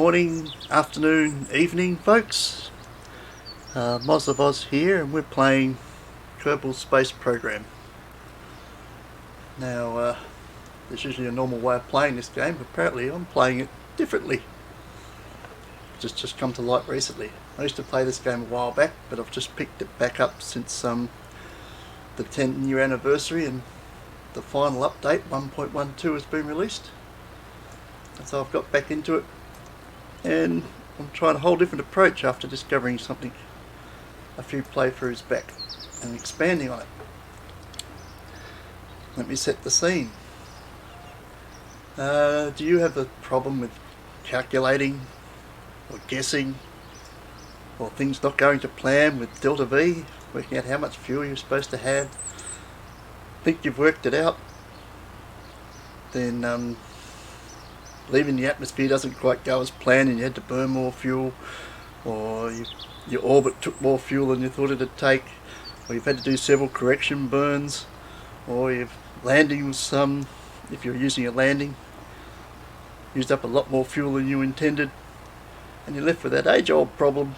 Morning, afternoon, evening, folks. Moz of Oz here, and we're playing Kerbal Space Program. Now, there's usually a normal way of playing this game, but apparently I'm playing it differently. It's just come to light recently. I used to play this game a while back, but I've just picked it back up since the 10-year anniversary and the final update 1.12 has been released. And so I've got back into it, and I'm trying a whole different approach after discovering something a few playthroughs back and expanding on it. Let me set the scene. Do you have a problem with calculating or guessing, or things not going to plan with delta V, working out how much fuel you're supposed to have? Think you've worked it out, then leaving the atmosphere doesn't quite go as planned and you had to burn more fuel, or your orbit took more fuel than you thought it'd take, or you've had to do several correction burns, or your landing was if you're using a landing, used up a lot more fuel than you intended, and you're left with that age-old problem: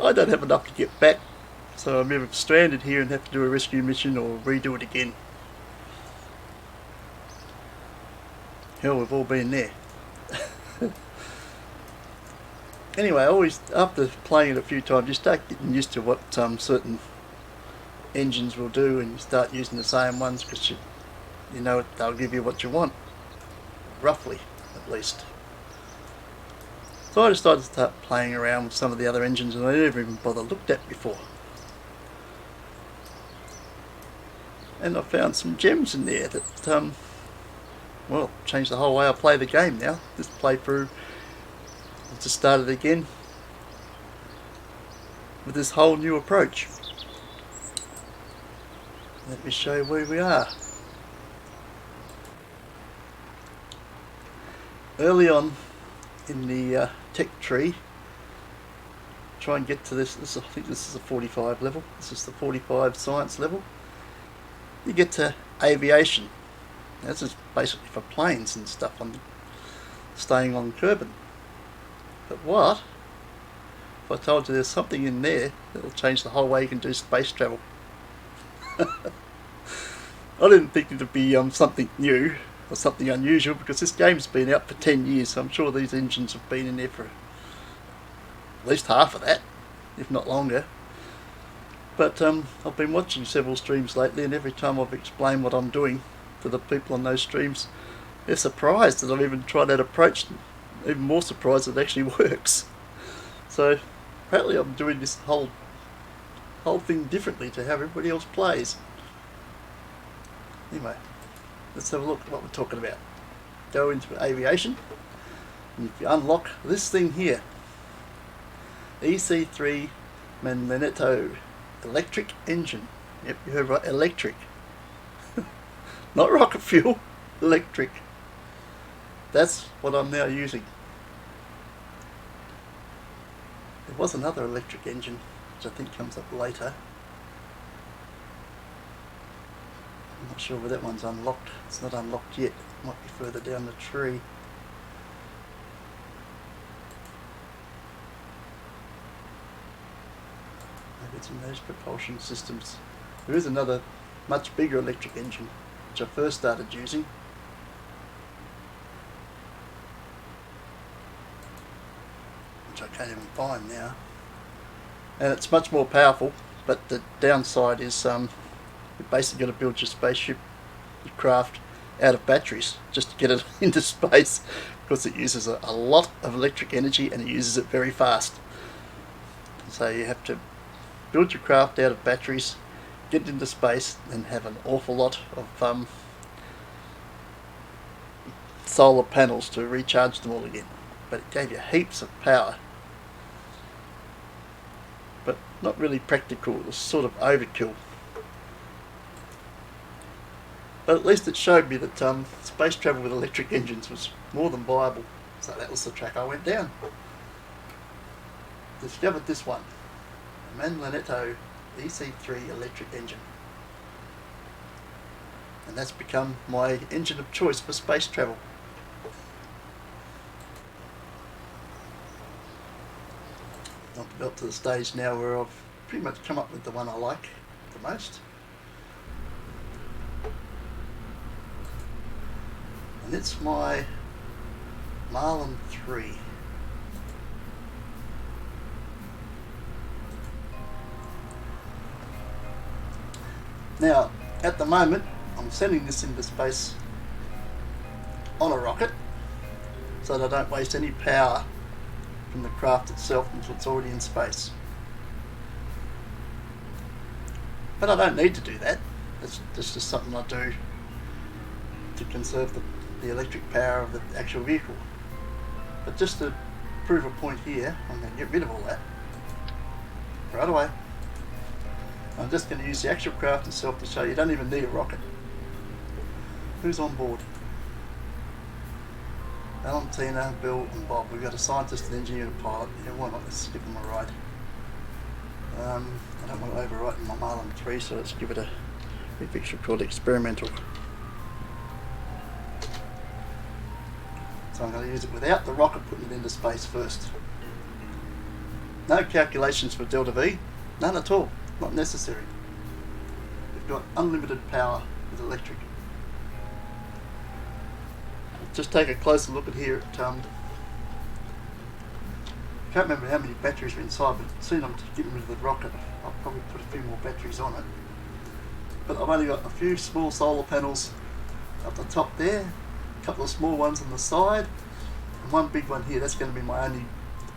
I don't have enough to get back, so I'm either stranded here and have to do a rescue mission or redo it again. Hell, we've all been there. Anyway, always after playing it a few times, you start getting used to what certain engines will do, and you start using the same ones because you know they'll give you what you want, roughly at least. So I decided to start playing around with some of the other engines that I never even bothered looked at before, and I found some gems in there that well, changed the whole way I play the game now. This playthrough, I've just started again with this whole new approach. Let me show you where we are. Early on in the tech tree, try and get to this. I think this is a 45 level. This is the 45 science level. You get to aviation. This is basically for planes and stuff. I'm staying on Kerbal. But what if I told you there's something in there that'll change the whole way you can do space travel? I didn't think it'd be something new or something unusual, because this game's been out for 10 years, so I'm sure these engines have been in there for at least half of that, if not longer. But I've been watching several streams lately, and every time I've explained what I'm doing to the people on those streams, they're surprised that I've even tried that approach, even more surprised that it actually works. So apparently I'm doing this whole thing differently to how everybody else plays. Anyway, let's have a look at what we're talking about. Go into aviation, and if you unlock this thing here, EC3 Magneto electric engine. Yep, you heard right, electric. Not rocket fuel, electric. That's what I'm now using. There was another electric engine, which I think comes up later. I'm not sure whether that one's unlocked. It's not unlocked yet. It might be further down the tree. Maybe it's in those propulsion systems. There is another much bigger electric engine, which I first started using. Which I can't even find now. And it's much more powerful, but the downside is you're basically got to build your spaceship, your craft, out of batteries just to get it into space, because it uses a lot of electric energy and it uses it very fast. So you have to build your craft out of batteries, get it into space, and have an awful lot of solar panels to recharge them all again. But it gave you heaps of power, but not really practical. It was sort of overkill. But at least it showed me that space travel with electric engines was more than viable. So that was the track I went down. Discovered this one, the Magneto EC3 electric engine. And that's become my engine of choice for space travel. I've got to the stage now where I've pretty much come up with the one I like the most. And it's my Marlin 3. Now, at the moment, I'm sending this into space on a rocket so that I don't waste any power from the craft itself until it's already in space. But I don't need to do that. That's just something I do to conserve the electric power of the actual vehicle. But just to prove a point here, I'm going to get rid of all that right away. I'm just going to use the actual craft itself to show you don't even need a rocket. Who's on board? Valentina, Bill and Bob. We've got a scientist, an engineer and a pilot. Yeah, why not? Let's give them a ride. I don't want to overwrite my Marlin 3, so let's give it a picture called experimental. So I'm going to use it without the rocket putting it into space first. No calculations for delta V, none at all, not necessary. We've got unlimited power with electric. Just take a closer look at here at I can't remember how many batteries are inside, but seeing I'm getting rid of the rocket, I'll probably put a few more batteries on it. But I've only got a few small solar panels up the top there, a couple of small ones on the side, and one big one here. That's going to be my only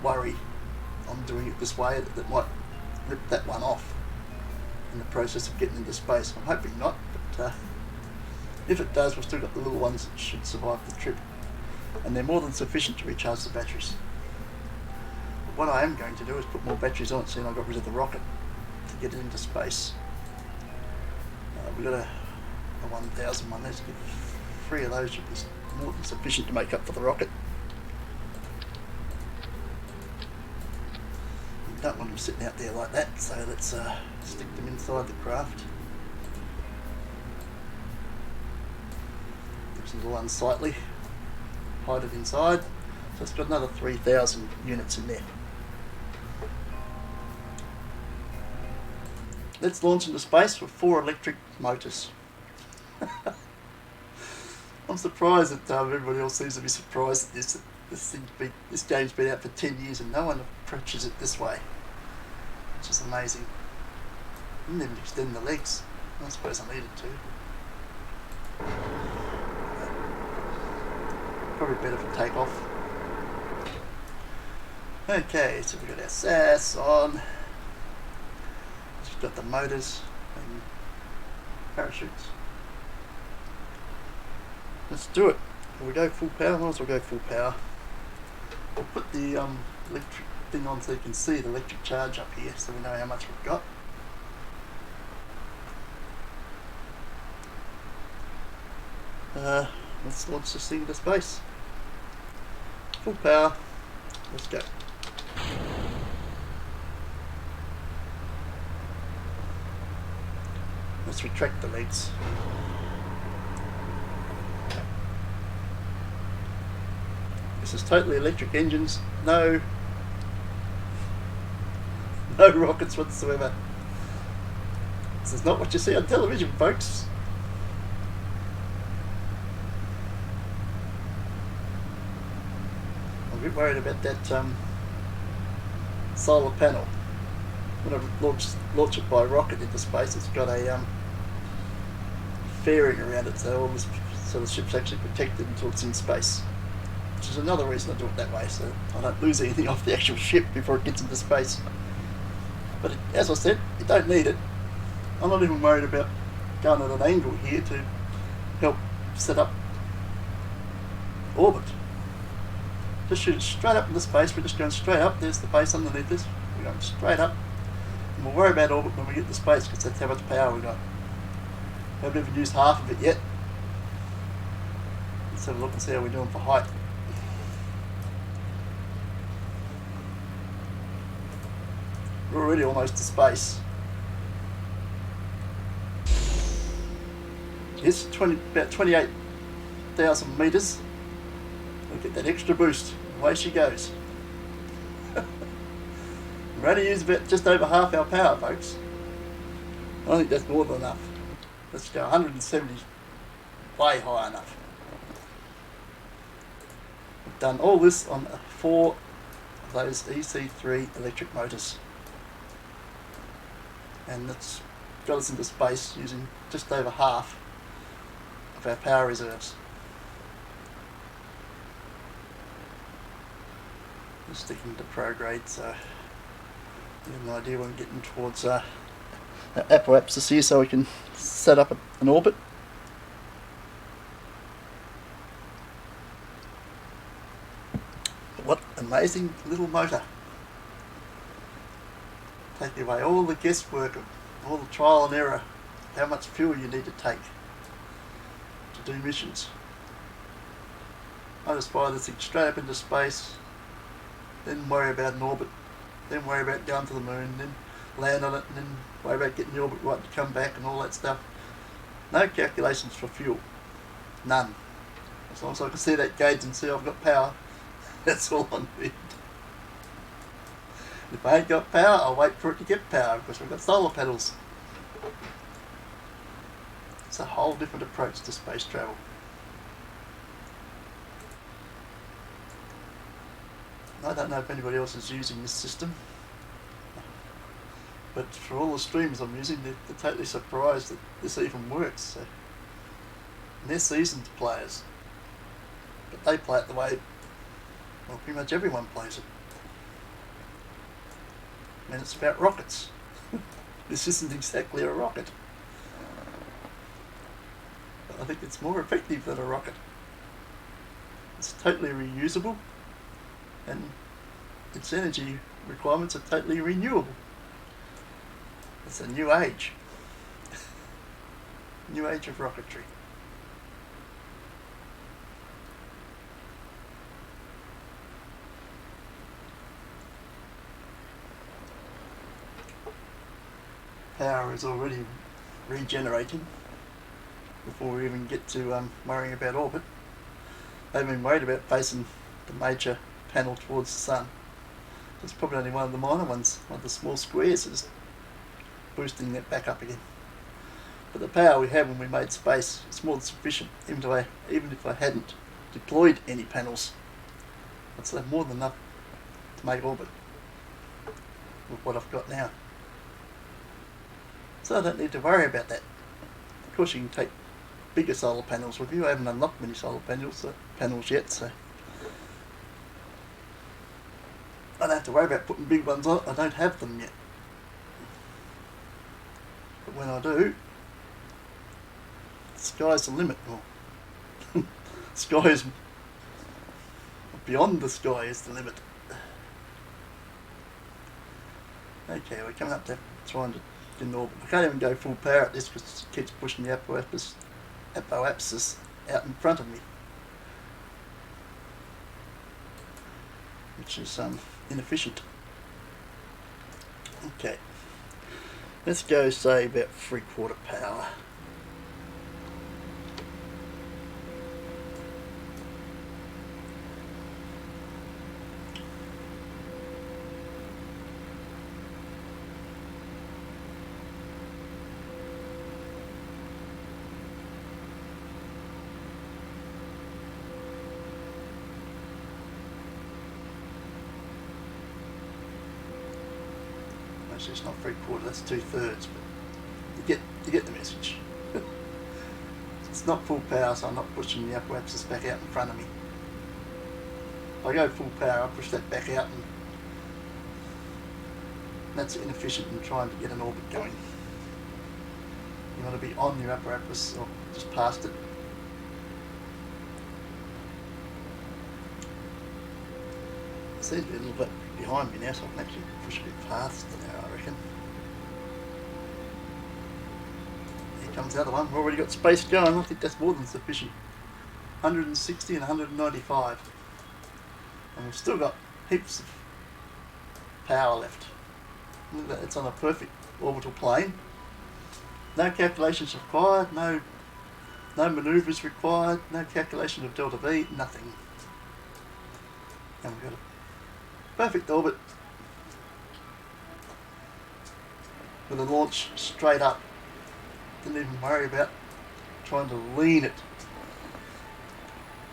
worry. I'm doing it this way, that might rip that one off in the process of getting into space. I'm hoping not, but if it does, we've still got the little ones that should survive the trip, and they're more than sufficient to recharge the batteries. But what I am going to do is put more batteries on it, seeing I got rid of the rocket to get it into space. We've got a 1000 one. Let's get 3 of those, should be more than sufficient to make up for the rocket. You don't want them sitting out there like that, so let's stick them inside the craft. Which is a little unsightly. Hide it inside. So it's got another 3000 units in there. Let's launch into space with 4 electric motors. I'm surprised that everybody else seems to be surprised that this game's been out for 10 years and no one approaches it this way, which is amazing. I didn't even extend the legs. I suppose I needed to. Probably better for takeoff. Okay, so we've got our SAS on. We've got the motors and parachutes. Let's do it. Will we go full power? Might as well go full power. We'll put the electric thing on so you can see the electric charge up here, so we know how much we've got. Let's launch this thing into space. Full power. Let's go. Let's retract the legs. This is totally electric engines. No rockets whatsoever. This is not what you see on television, folks. I'm a bit worried about that solar panel. When I launch it by rocket into space, it's got a fairing around it, so the ship's actually protected until it's in space. Which is another reason I do it that way, so I don't lose anything off the actual ship before it gets into space. But as I said, you don't need it. I'm not even worried about going at an angle here to help set up orbit. Just shoot it straight up into space. We're just going straight up. There's the base underneath us. We're going straight up. And we'll worry about orbit when we get to space, because that's how much power we got. Haven't even used half of it yet. Let's have a look and see how we're doing for height. We're already almost to space. It's about 28,000 metres. We'll get that extra boost. Away she goes. We're only using about just over half our power, folks. I think that's more than enough. Let's go 170, way high enough. We've done all this on 4 of those EC3 electric motors. And that's got us into space using just over half of our power reserves. Just sticking to prograde, so you have an idea when we're getting towards apoapsis here, so we can set up an orbit. What amazing little motor. Take away all the guesswork, all the trial and error, how much fuel you need to take to do missions. I just fire this thing straight up into space, then worry about an orbit, then worry about going to the moon, then land on it, and then worry about getting the orbit right to come back and all that stuff. No calculations for fuel. None. As long as I can see that gauge and see I've got power, that's all I need. If I ain't got power, I'll wait for it to get power because we've got solar panels. It's a whole different approach to space travel. I don't know if anybody else is using this system, but for all the streamers I'm using, they're totally surprised that this even works. So, and they're seasoned players, but they play it the way, well, pretty much everyone plays it. And it's about rockets. This isn't exactly a rocket, but I think it's more effective than a rocket. It's totally reusable, and its energy requirements are totally renewable. It's a new age. New age of rocketry. Power is already regenerating before we even get to worrying about orbit. I haven't been worried about facing the major panel towards the sun. It's probably only one of the minor ones, one of the small squares is boosting that back up again. But the power we have when we made space is more than sufficient, even if I hadn't deployed any panels. I'd say more than enough to make orbit with what I've got now. So I don't need to worry about that. Of course you can take bigger solar panels with you. I haven't unlocked many solar panels yet, so I don't have to worry about putting big ones on. I don't have them yet. But when I do, the sky's the limit. Well, sky is beyond the sky is the limit. Okay, we're coming up to trying to get an orbit. I can't even go full power at this because it keeps pushing the apoapsis out in front of me, which is inefficient. Okay, let's go say about 3/4 power. Actually, it's not 3/4, that's 2/3, but you get the message. It's not full power, so I'm not pushing the apoapsis back out in front of me. If I go full power, I push that back out, and that's inefficient in trying to get an orbit going. You want to be on your apoapsis or just past it. It seems to be a little bit behind me now, so I can actually push a bit faster now, I reckon. Here comes the other one. We've already got space going. I think that's more than sufficient. 160 and 195. And we've still got heaps of power left. Look at that, it's on a perfect orbital plane. No calculations required, no manoeuvres required, no calculation of delta V, nothing. And we've got a perfect orbit with a launch straight up. Didn't even worry about trying to lean it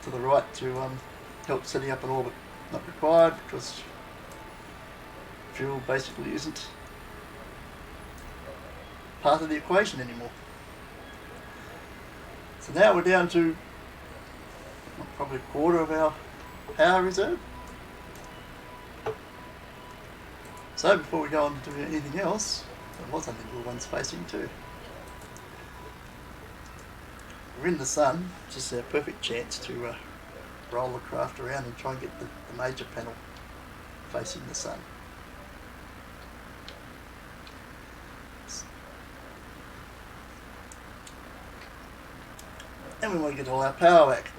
to the right to help setting up an orbit. Not required because fuel basically isn't part of the equation anymore. So now we're down to probably a quarter of our power reserve. So before we go on to do anything else, there was only little one spacing too. We're in the sun, which is our perfect chance to roll the craft around and try and get the major panel facing the sun. And we want to get all our power back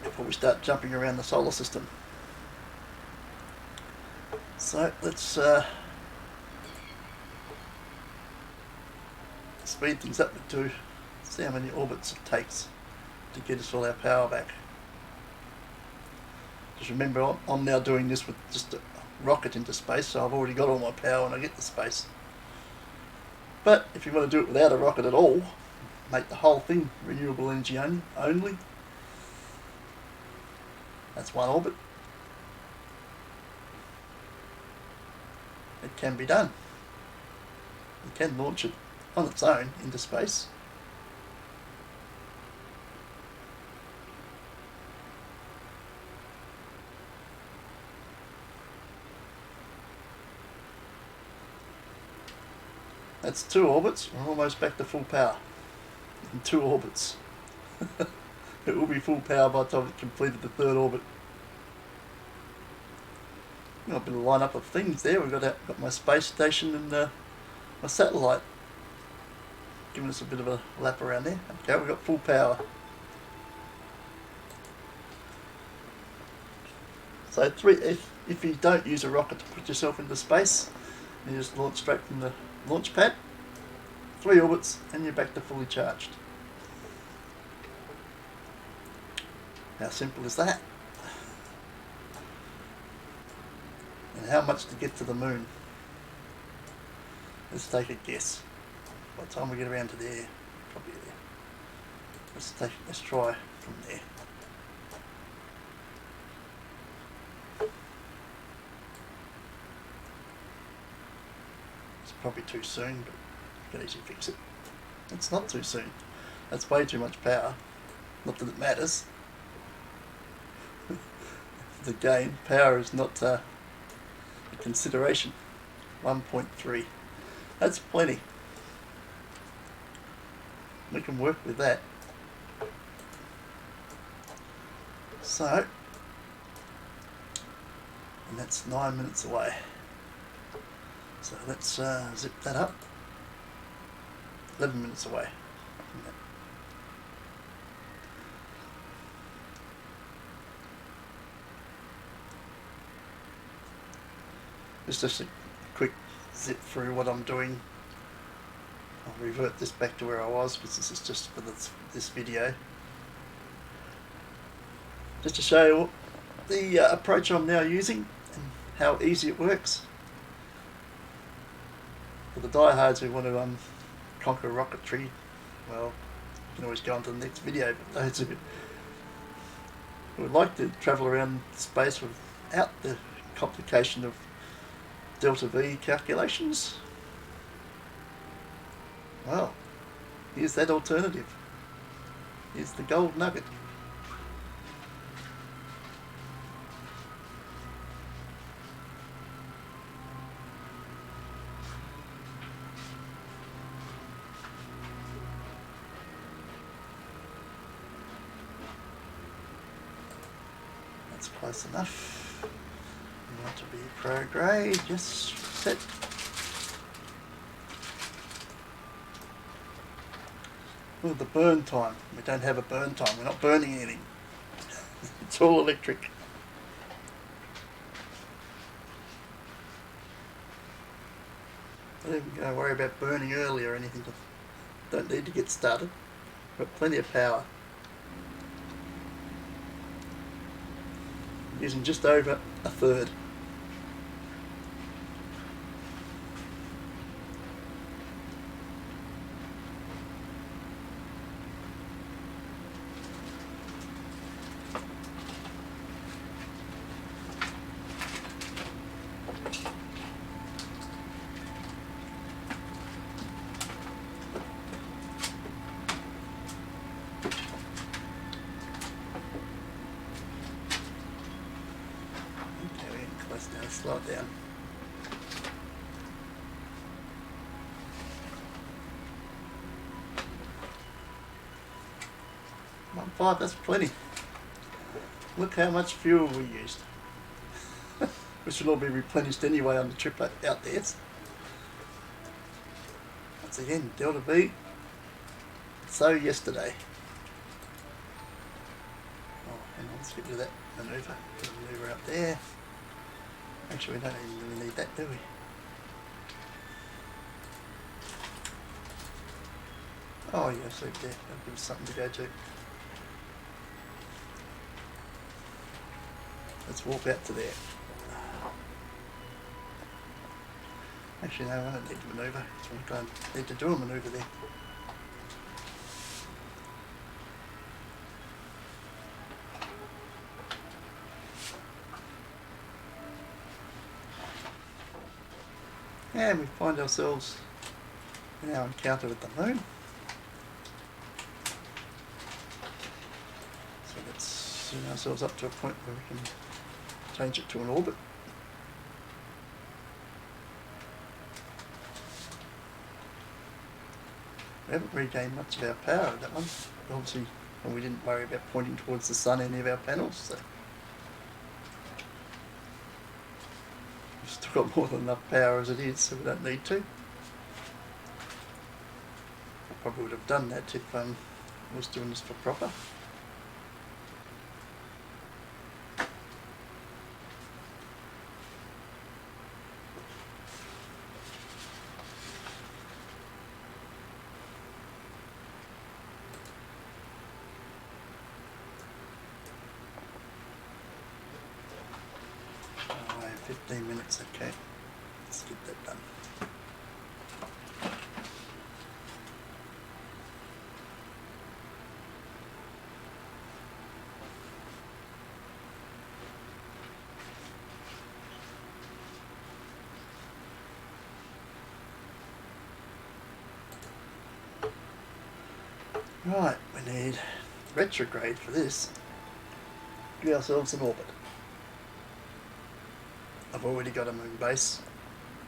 before we start jumping around the solar system. So let's speed things up to see how many orbits it takes to get us all our power back. Just remember, I'm now doing this with just a rocket into space, so I've already got all my power when I get to space. But if you want to do it without a rocket at all, make the whole thing renewable energy only. That's one orbit. It can be done. You can launch it on its own into space. That's 2 orbits. We're almost back to full power in 2 orbits. It will be full power by the time it's completed the 3rd orbit. Got a bit of line-up of things there. We've got my space station and my satellite giving us a bit of a lap around there. Okay, we've got full power. So if you don't use a rocket to put yourself into space, you just launch straight from the launch pad, 3 orbits, and you're back to fully charged. How simple is that? And how much to get to the moon? Let's take a guess. By the time we get around to there, probably there. Let's try from there. It's probably too soon, but you can easily fix it. It's not too soon. That's way too much power. Not that it matters. The gain, power is not a consideration. 1.3. That's plenty. We can work with that. So, and that's 9 minutes away. So let's zip that up. 11 minutes away. It's just a quick zip through what I'm doing. I'll revert this back to where I was because this is just for this video. Just to show you the approach I'm now using and how easy it works. For the diehards who want to conquer rocketry, well, you can always go on to the next video. But those who would like to travel around space without the complication of delta V calculations, well, here's that alternative. Here's the gold nugget. That's close enough. You want to be pro-grade, just set. Oh, the burn time. We don't have a burn time. We're not burning anything. It's all electric. Don't even go worry about burning early or anything. Don't need to get started. Got plenty of power. Using just over a third. 5, that's plenty. Look how much fuel we used. Which will all be replenished anyway on the trip out there. Once again, Delta V. So yesterday. Oh, hang on, let's get rid of that manoeuvre. Put a manoeuvre up there. Actually, we don't even really need that, do we? Oh yes, right there. That'll give us something to go to. Let's walk out to there. Actually, no, I don't need to manoeuvre. I don't need to do a manoeuvre there. And we find ourselves in our encounter with the moon. So let's zoom ourselves up to a point where we can change it to an orbit. We haven't regained much of our power with that one. Obviously, and we didn't worry about pointing towards the sun in any of our panels, so we've still got more than enough power as it is, so we don't need to. I probably would have done that if I was doing this for proper. Oh, 15 minutes, okay. Let's get that done. Right, we need retrograde for this. Give ourselves an orbit. I've already got a moon base,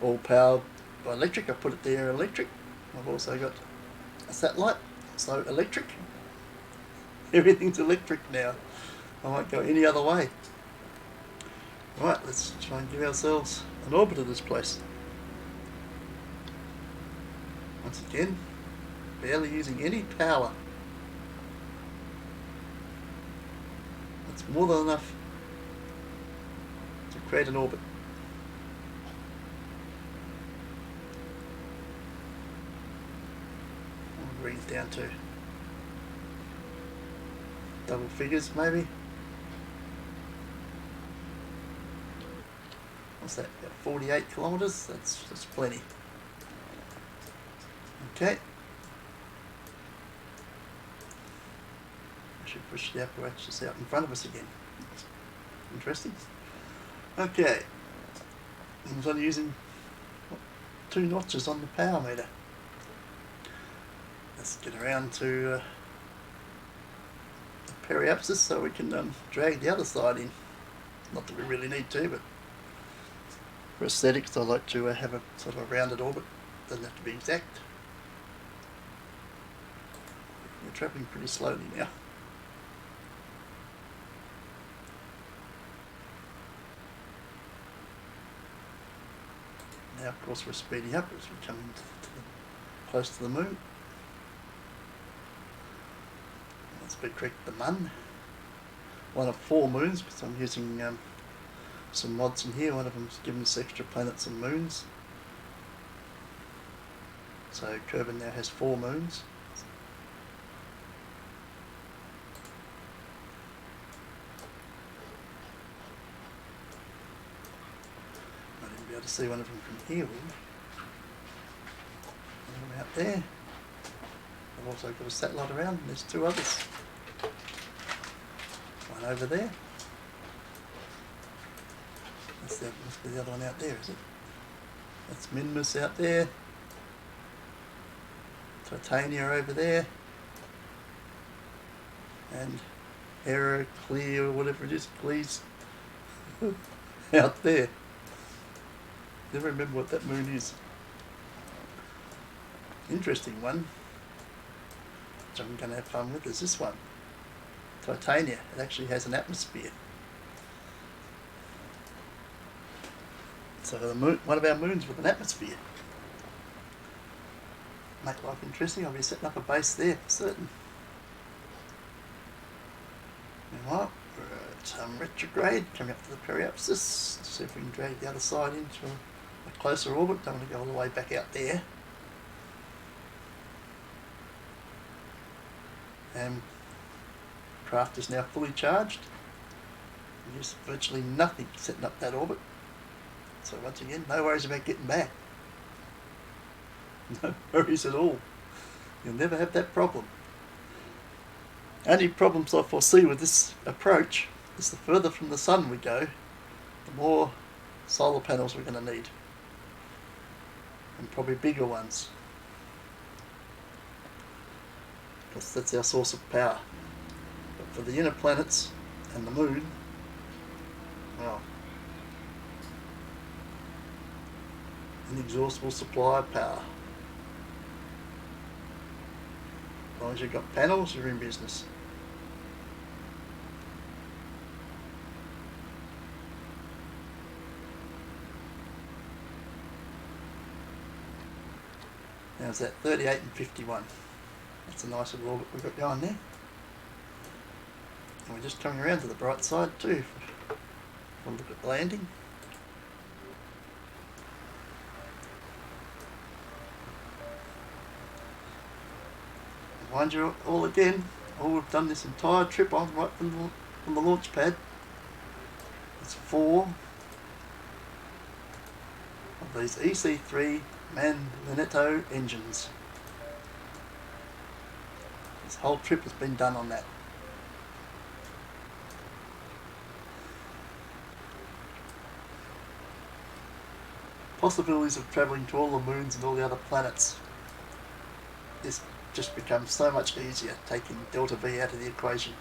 all powered by electric. I put it there electric. I've also got a satellite, so electric. Everything's electric now. I won't go any other way. Right, let's try and give ourselves an orbit of this place. Once again, barely using any power. That's more than enough to create an orbit. I'll bring it down to double figures maybe. What's that, about 48 kilometres? That's plenty. Okay. I should push the apparatus out in front of us again. Interesting. Okay. I was only using 2 notches on the power meter. Let's get around to the periapsis so we can drag the other side in. Not that we really need to, but for aesthetics I like to have a sort of a rounded orbit. Doesn't have to be exact. We're travelling pretty slowly now. Now of course we're speeding up as we come close to the moon. Let's be correct, the Mun. One of 4 moons, because I'm using some mods in here. One of them's giving us extra planets and moons. So Kerbal now has 4 moons. I didn't be able to see one of them from here. One out there. I've also got a satellite around, and there's 2 others. One over there. That must be the other one out there, is it? That's Minmus out there. Titania over there. And Heraclea or whatever it is, please. Out there. Never remember what that moon is. Interesting one, which I'm going to have fun with, is this one. Titania. It actually has an atmosphere. So the moon, one of our moons with an atmosphere. Make life interesting. I'll be setting up a base there for certain. Meanwhile, we're at retrograde, coming up to the periapsis. See if we can drag the other side into a closer orbit. Don't want to go all the way back out there. And craft is now fully charged. Just virtually nothing setting up that orbit. So once again, no worries about getting back. No worries at all. You'll never have that problem. Only problems I foresee with this approach is the further from the sun we go, the more solar panels we're going to need. And probably bigger ones. Because that's our source of power. But for the inner planets and the moon, well, inexhaustible supply of power. As long as you've got panels, you're in business. Now it's at 38 and 51. That's a nice little orbit we've got going there. And we're just coming around to the bright side too. We'll look at the landing. Mind you, all we've done this entire trip on right from the launch pad. It's 4 of these EC3 Manletto engines. This whole trip has been done on that. Possibilities of travelling to all the moons and all the other planets. This just becomes so much easier taking delta V out of the equation.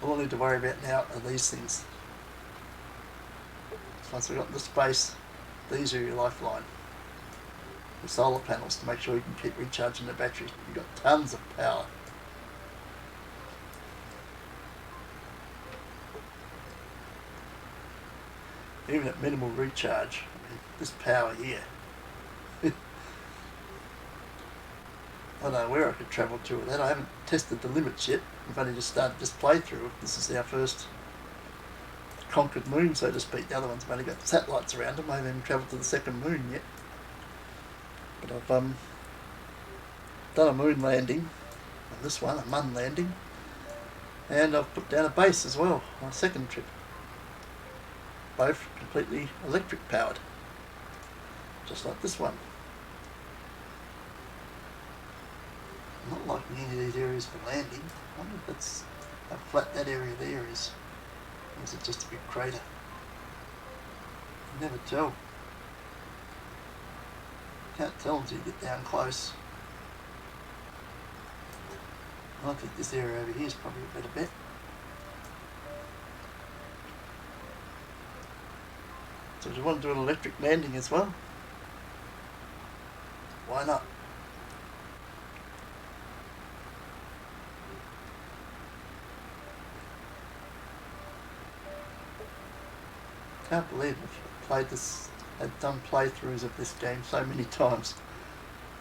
All I need to worry about now are these things. Once we've got into space, these are your lifeline. The solar panels to make sure you can keep recharging the batteries. You've got tons of power. Even at minimal recharge, this power here. I don't know where I could travel to with that. I haven't tested the limits yet. We've only just started this playthrough. This is our first conquered moon, so to speak. The other ones have only got satellites around them. I haven't even travelled to the second moon yet. But I've done a moon landing on this one, a Mun landing, and I've put down a base as well on a second trip. Both completely electric powered, just like this one. I'm not liking any of these areas for landing. I wonder if that's how flat that area there is. Or is it just a big crater? You can never tell. Can't tell until you get down close. I think this area over here is probably a better bet. So do you want to do an electric landing as well? Why not? I can't believe I've played this, I've done playthroughs of this game so many times.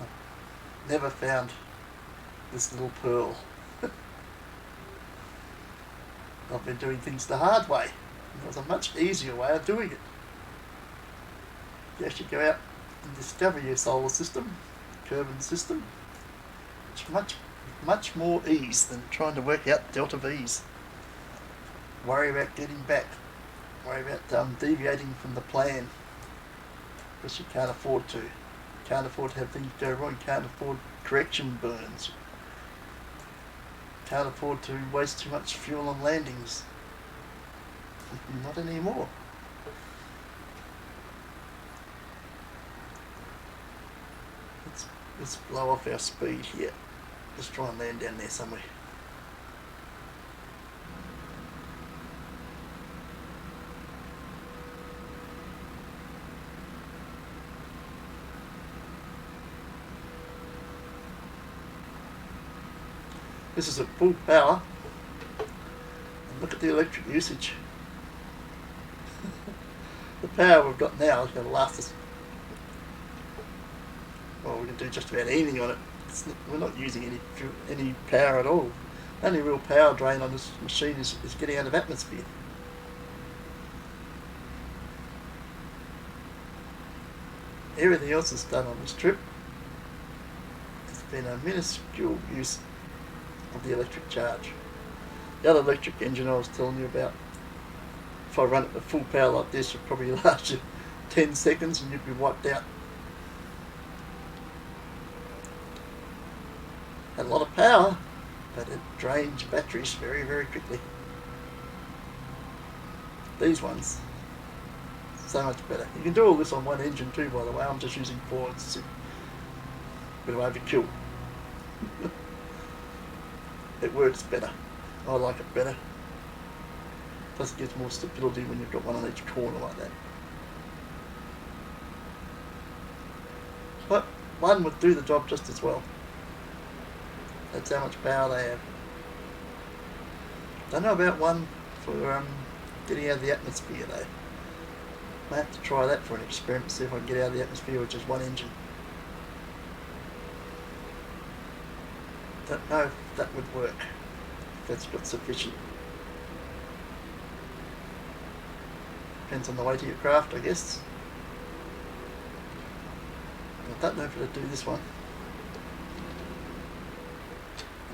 I've never found this little pearl. I've been doing things the hard way. There's a much easier way of doing it. You actually go out and discover your solar system, Kerbal system. It's much more ease than trying to work out delta V's. Worry about getting back. Worry about deviating from the plan, because you can't afford to. You can't afford to have things go wrong. You can't afford correction burns. You can't afford to waste too much fuel on landings. Not anymore. Let's blow off our speed here. Let's try and land down there somewhere. This is at full power, the electric usage. The power we've got now is going to last us. Well, we can do just about anything on it. We're not using any power at all. The only real power drain on this machine is getting out of atmosphere. Everything else is done on this trip. It's been a minuscule use of the electric charge. The other electric engine I was telling you about, if I run it at full power like this, it'd probably last you 10 seconds and you'd be wiped out. Had a lot of power, but it drains batteries very, very quickly. These ones, so much better. You can do all this on one engine too, by the way. I'm just using 4. It's a bit of overkill. It works better. I like it better. Plus it gives more stability when you've got one on each corner like that. But one would do the job just as well. That's how much power they have. Don't know about one for getting out of the atmosphere though. I have to try that for an experiment, see if I can get out of the atmosphere with just one engine. Don't know if that would work. If that's got sufficient. Depends on the weight of your craft, I guess. I don't know if it'll do this one.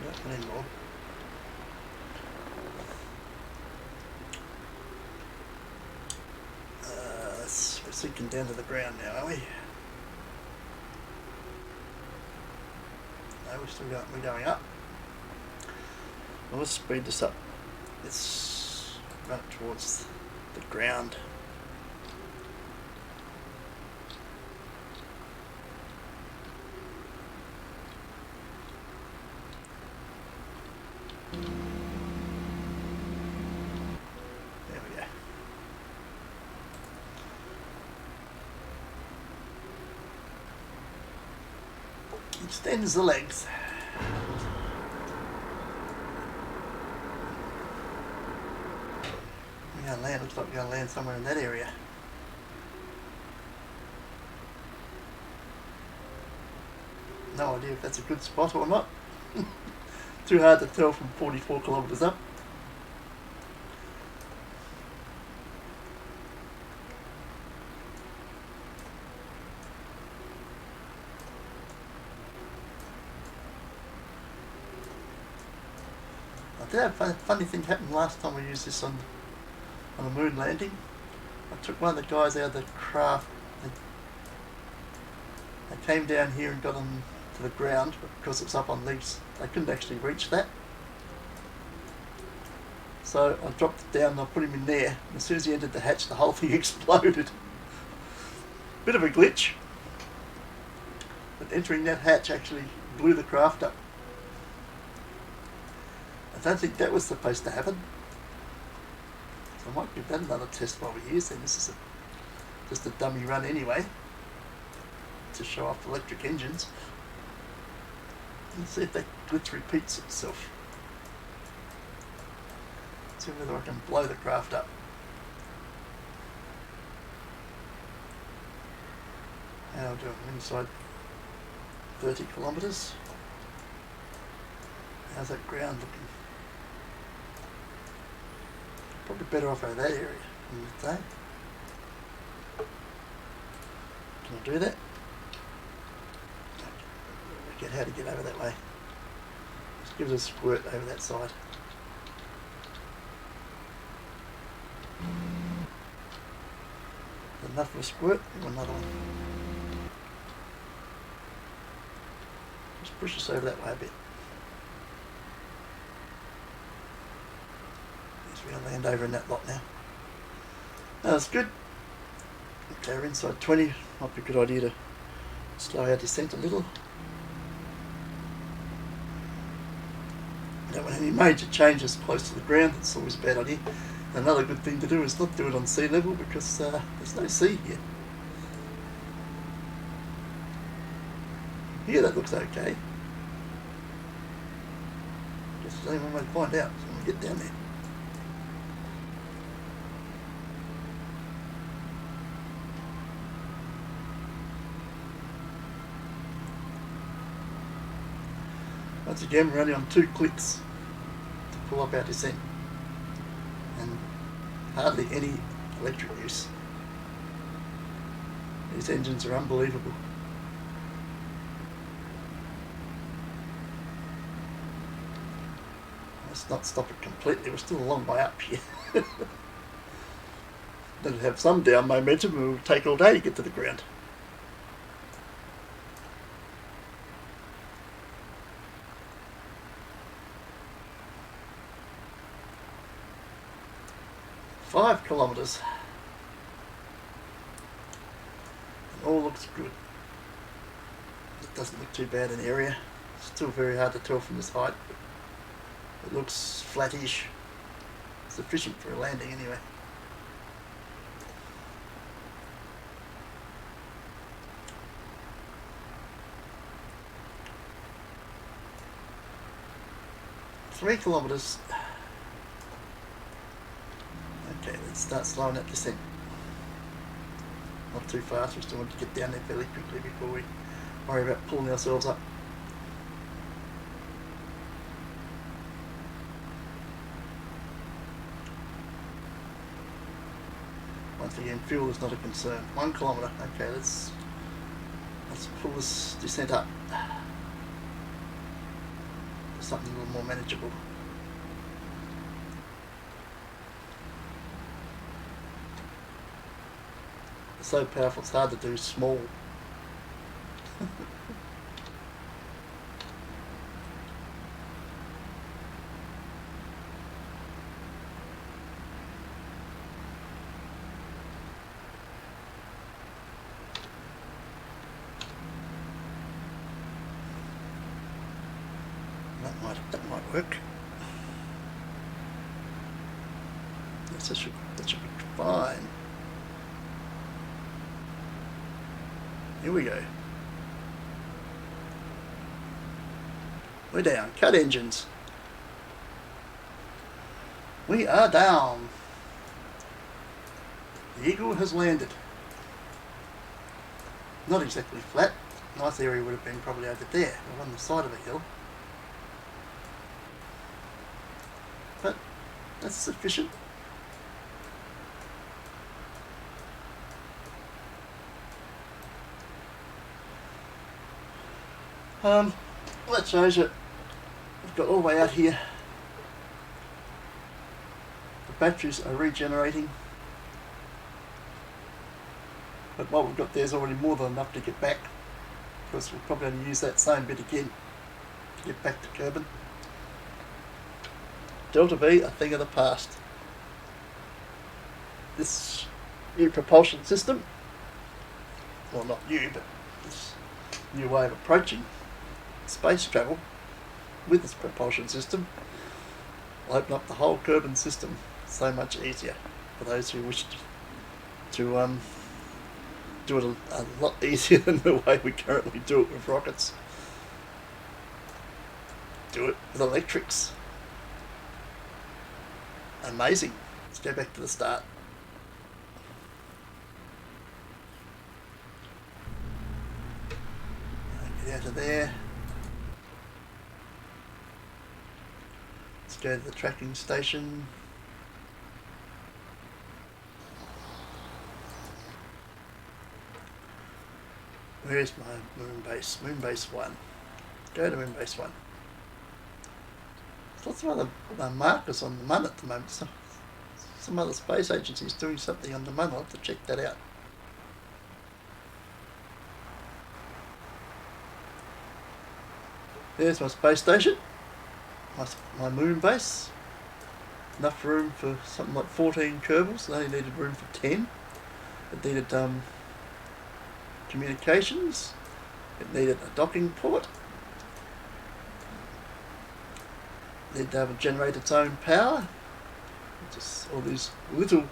Not anymore. We're sinking down to the ground now, are we? No, we're going up. Well, let's speed this up. Let's run it towards the ground. There we go. Extends the legs. We're going to land, looks like we're going to land somewhere in that area. No idea if that's a good spot or not. Too hard to tell from 44 kilometres up. I did have a funny thing happen last time we used this on a moon landing. I took one of the guys out of the craft. They came down here and got on to the ground, but because it's up on legs, they couldn't actually reach that. So I dropped it down and I put him in there. And as soon as he entered the hatch, the whole thing exploded. Bit of a glitch. But entering that hatch actually blew the craft up. I don't think that was supposed to happen. So I might give that another test while we're here. So this is just a dummy run anyway, to show off electric engines. Let's see if that glitch repeats itself. See whether I can blow the craft up. How do I inside 30 kilometres? How's that ground looking? Probably better off over that area, you would say. Can I do that? Forget how to get over that way. Just give it a squirt over that side. Enough of a squirt, give another one. Just push us over that way a bit. We're going to land over in that lot now. No, that's good. Okay, we're inside 20. Might be a good idea to slow our descent a little. Don't want any major changes close to the ground. That's always a bad idea. Another good thing to do is not do it on sea level because there's no sea here. Here that looks okay. Just the only one way to find out when we get down there. Once again, we're only on 2 clicks to pull up our descent, and hardly any electric use. These engines are unbelievable. Let's not stop it completely, we're still a long way up here. It'll have some down momentum and it will take all day to get to the ground. "5 kilometres. All looks good. It doesn't look too bad in the area. Still very hard to tell from this height, but it looks flattish. Sufficient for a landing anyway. "3 kilometres. Okay, let's start slowing that descent. Not too fast, we still want to get down there fairly quickly before we worry about pulling ourselves up. Once again, fuel is not a concern. 1 kilometre. Okay, let's pull this descent up to something a little more manageable. It's so powerful, it's hard to do small. That might work. Yes, that should be fine. Here we go. We're down. Cut engines. We are down. The Eagle has landed. Not exactly flat. Nice area would have been probably over there, or on the side of a hill. But that's sufficient. That shows you we've got all the way out here. The batteries are regenerating, but what we've got there is already more than enough to get back. Of course, we'll probably only use that same bit again to get back to Kerbal. Delta V, a thing of the past. This new propulsion system, well, not new, but this new way of approaching space travel with this propulsion system will open up the whole Kerbal system so much easier for those who wish to do it a lot easier than the way we currently do it with rockets. Do it with electrics. Amazing. Let's go back to the start. Get out of there. Let's go to the tracking station. Where's my moon base? Moon base 1. Go to moon base 1. There's lots of other markers on the Mun at the moment. So some other space agencies doing something on the Mun. I'll have to check that out. There's my space station. My moon base. Enough room for something like 14 Kerbals. It only needed room for 10. It needed communications. It needed a docking port. It needed to have generate its own power. Just all these little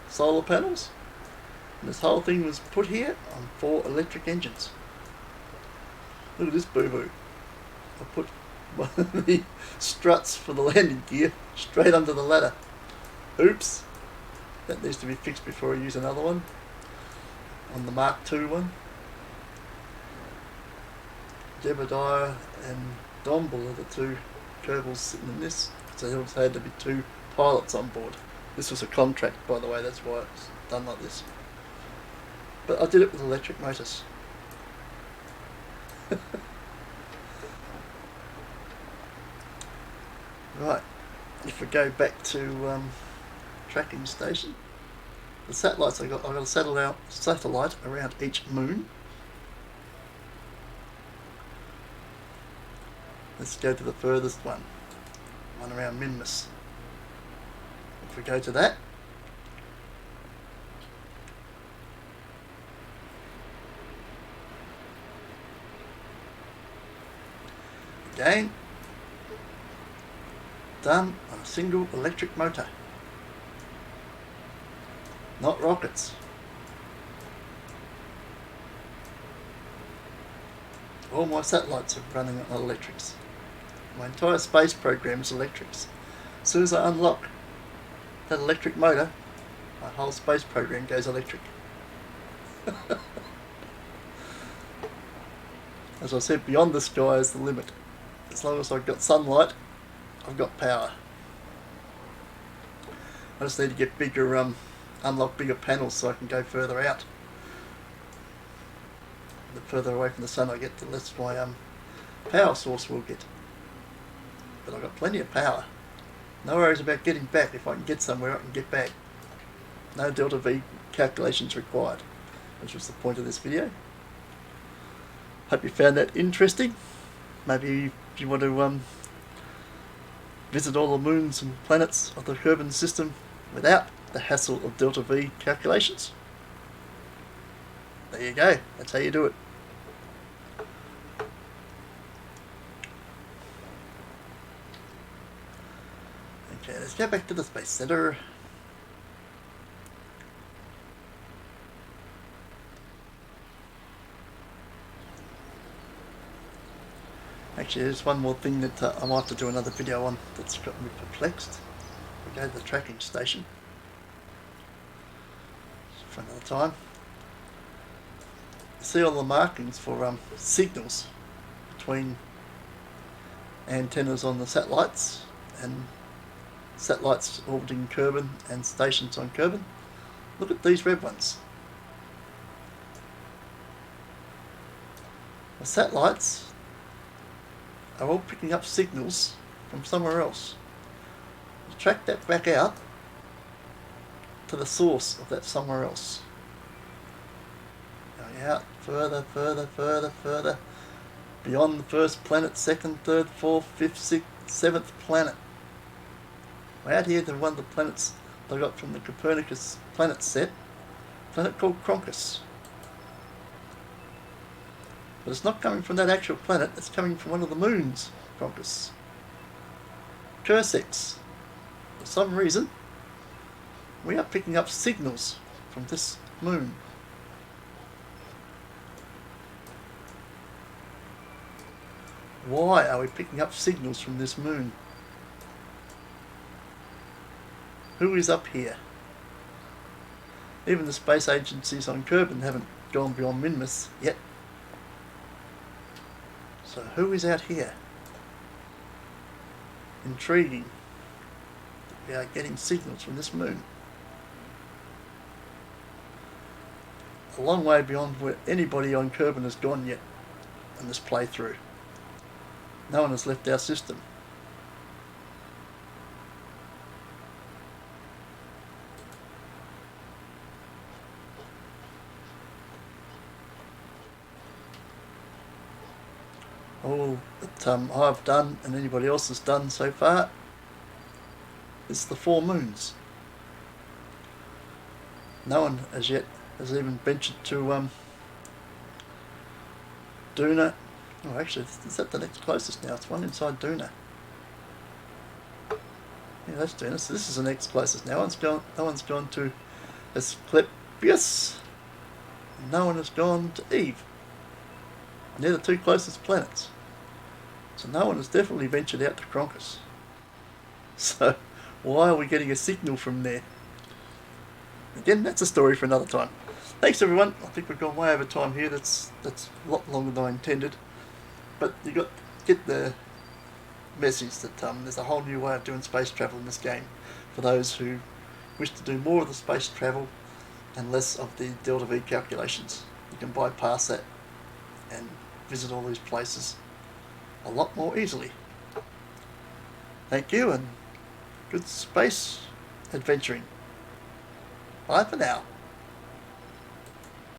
solar panels. And this whole thing was put here on 4 electric engines. Look at this boo-boo. I put one of the struts for the landing gear straight under the ladder. Oops. That needs to be fixed before I use another one. On the Mark II one. Jebediah and Domble are the two Kerbals sitting in this. So there also had to be two pilots on board. This was a contract, by the way, that's why it's done like this. But I did it with electric motors. Right, if we go back to tracking station, the satellites I got a satellite around each moon. Let's go to the furthest one around Minmus. If we go to that, again, done on a single electric motor, not rockets. All my satellites are running on electrics. My entire space program is electrics. As soon as I unlock that electric motor, my whole space program goes electric. As I said, beyond the sky is the limit. As long as I've got sunlight, I've got power. I just need to get bigger, unlock bigger panels so I can go further out. The further away from the sun I get, the less my power source will get. But I've got plenty of power. No worries about getting back. If I can get somewhere, I can get back. No delta V calculations required, which was the point of this video. Hope you found that interesting. Maybe if you want to visit all the moons and planets of the Kerbal system without the hassle of delta V calculations. There you go. That's how you do it. Okay, let's get back to the Space Center. Actually, there's one more thing that I might have to do another video on that's got me perplexed. We go to the tracking station for another time. See all the markings for signals between antennas on the satellites and satellites orbiting Kerbal and stations on Kerbal. Look at these red ones. The satellites are all picking up signals from somewhere else. You track that back out to the source of that somewhere else. Going out further, beyond the first planet, second, third, fourth, fifth, sixth, seventh planet. We're out here to one of the planets I got from the Copernicus planet set, a planet called Croncus. But it's not coming from that actual planet, it's coming from one of the moons, Croncus. Cursex. For some reason, we are picking up signals from this moon. Why are we picking up signals from this moon? Who is up here? Even the space agencies on Kerbal haven't gone beyond Minmus yet. So who is out here? Intriguing. We are getting signals from this moon. A long way beyond where anybody on Kerbal has gone yet in this playthrough. No one has left our system. All that I've done and anybody else has done so far is the 4 moons. No one as yet has even ventured to Duna. Oh, actually, is that the next closest now? It's one inside Duna. Yeah, that's Duna. So this is the next closest. No one's gone to Asclepius. No one has gone to Eve. And they're the 2 closest planets. So no one has definitely ventured out to Croncus. So why are we getting a signal from there? Again, that's a story for another time. Thanks everyone. I think we've gone way over time here. That's a lot longer than I intended. But you got get the message that there's a whole new way of doing space travel in this game for those who wish to do more of the space travel and less of the delta V calculations. You can bypass that and visit all these places a lot more easily. Thank you and good space adventuring. Bye for now.